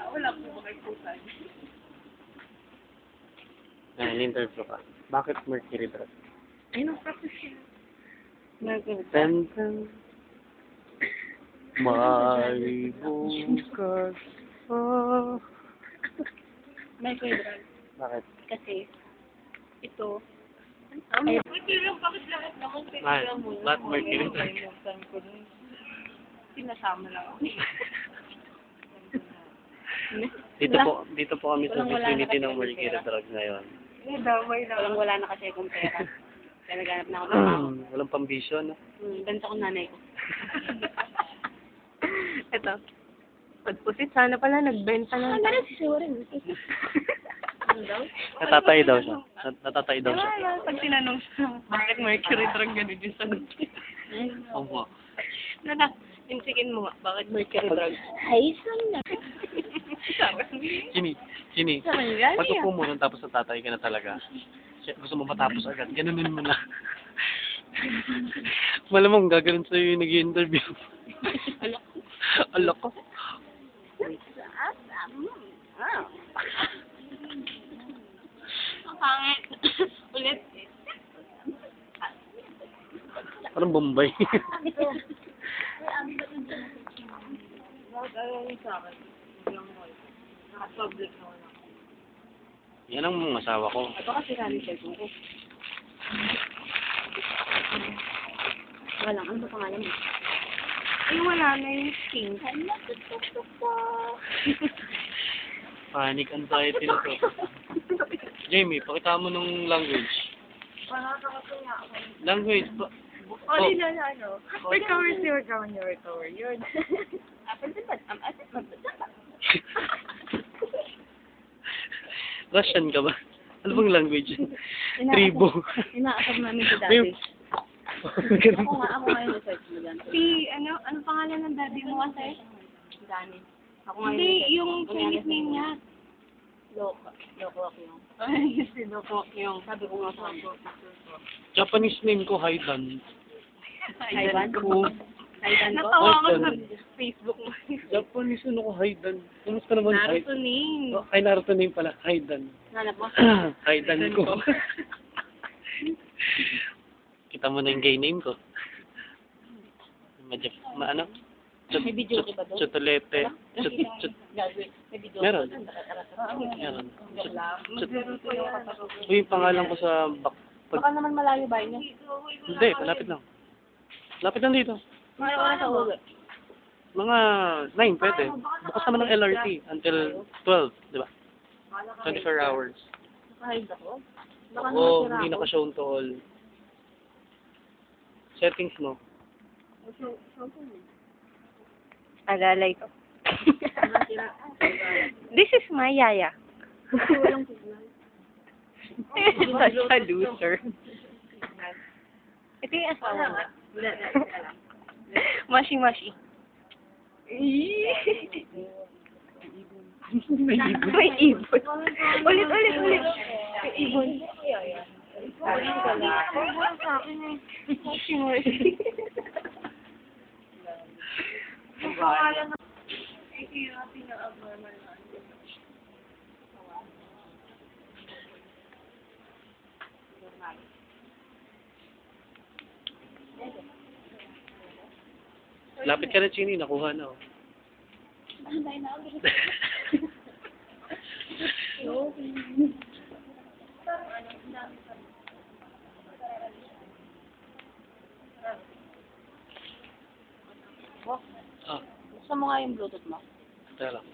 Wala po ba kayo pusan? Interview ka. Bakit Mercury drug? Ay, practice yun. Tantan. May bukas pa. May drug. Bakit? Kasi, ito. Ay, yung bakit lahat naman Bakit Mercury drug? Sinasama lang ako. Dito po kami sa vicinity ng Mercury drug ngayon. Wala na kasi akong pera. Kaya naghanap na ako ng tao. Walang pambisyo, no? Ganito ko nanay ko. Ito. Pagpusit, sana pala nagbenta lang. Ano si Siwarin? Natatay daw siya. Natatay daw siya. Wala, pag tinanong siya, bakit Mercury drug ganun yung sagot niya? Opo. Insikin mo nga, bakit Mercury drug? Ay, saan na? Sini. Pag upo mo nun tapos natatay ka na talaga. Gusto mo matapos agad. Ganunin mo na. Malamang gaganon sa'yo yung nag-i-interview. Alak ko. Ang pangit. Ulit. Parang Bombay. Yan ang mga asawa ko. Ito kasi rally cellphone ko. Wala, ano ba pangalan mo? Ay, wala na yung skin. Panic anxiety na to. Jamie, pakita mo ng language. Language. Oh, na ano. Recover. Yun. Russian ka ba? Ano bang language? Tribo. Inaasam namin si Daddy. Ako nga yung research mo dyan. Ano pangalan ng daddy mo kasi? Dani. Ako nga Hindi, yung Chinese name niya. Loko ako yung. Ay, si Dokok yung. Sabi ko nga sa ako. Japanese name ko, Haidan. Taiwan? Oo. Taiwan ko? Natawa ako Haidan. sa Facebook mo. Japanese ano ko, Haidan. Kumusta naman, Naruto Haidan? name. Oh, ay, Naruto name pala, Haidan. Nanap mo? Haidan ko. Kita mo na yung gay name ko. Ano? May video ka ba doon? Chutolete. May video Meron. Meron. Uy, yung pangalan ko sa Baka naman malayo ba niya? Hindi, malapit lang. Malapit lang dito. Mga oras sa uwi. Mga 9, pwede. Bukas naman ng LRT until 12, di ba? 24 hours. Nakahid ako? Baka Oo, naman sira hindi ako. naka-show to all. Settings mo. Alalay ko. This is my yaya. Such a loser. Ito yung asawa niya. Mashi. May ibon. May ibon. Ulit. May ibon. Sa akin eh. Mashi. Lapit ka na, Chini. Nakuha na. Gusto mo nga yung Bluetooth mo? Tara lang.